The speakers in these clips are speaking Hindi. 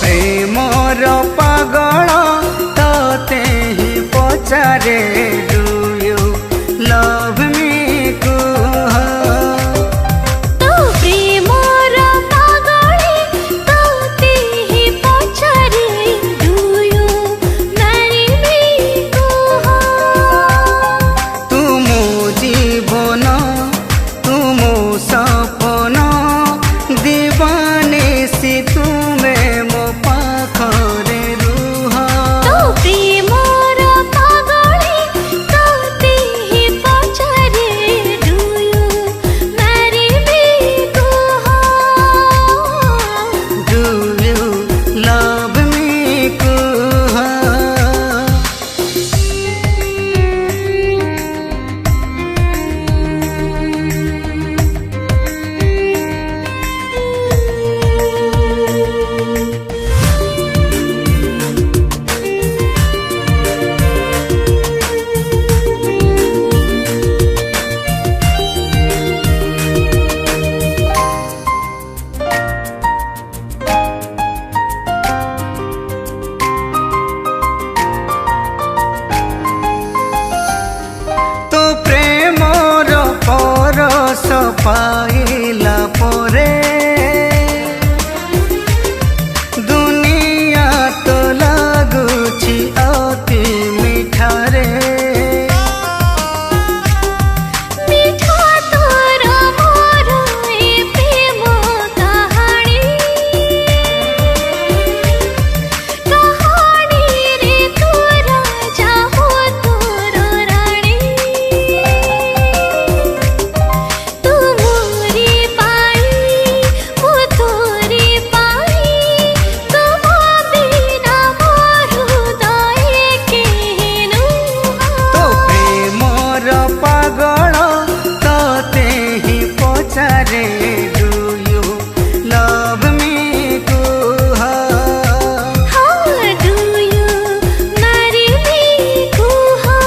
प्रेमर पागल तोते ही पचारे डू यू लव मी कुह तो प्रेमर पागल तोते ही पचारे डू यू मैरी मी कुह तुम जीवन तुम सपन दीवानी सी तुम्हें मो पाखरे रुह तो प्रेमर पागल तोते ही पचारे डू यू मैरी मी कुह डू यू लव मी कुह तो प्रेमर परस पाइला परे दुनिया तो लगुछि अति मिठारे मीठा तोर मोर ए प्रेम कहानी रे तोरा जाहो तोर रानी तू मोरी पाई मो तोरी पाई तुम बिना मोर हृदय केनु तो प्रेमर पागल तोते ही पचारे डू यू लव मी कुह How do you marry me, Kuha?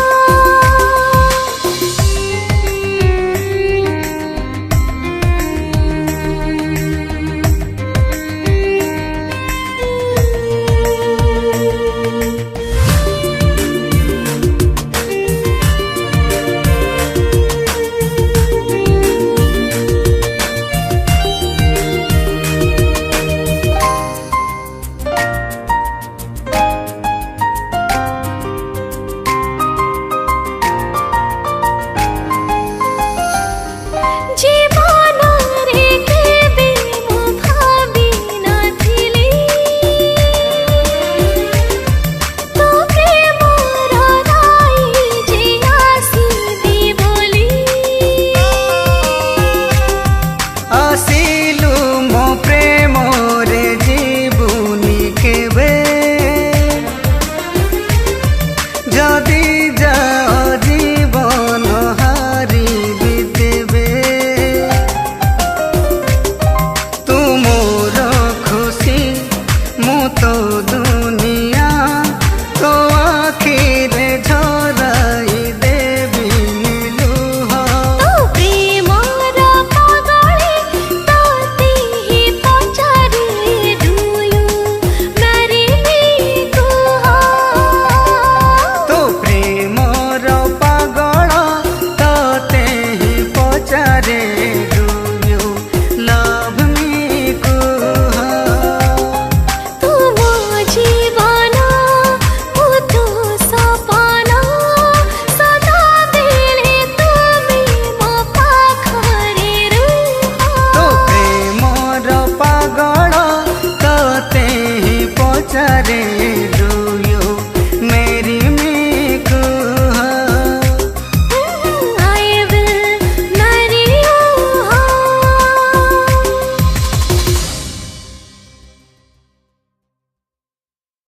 जीवन रे केबे मो भाबी नथिली तो प्रेमर राई जे आसीबी बोली आसिलु मो प्रेम रे जीवनी केबे जदि जाओ जीवन हारी देबे तुमर खुशी मु तो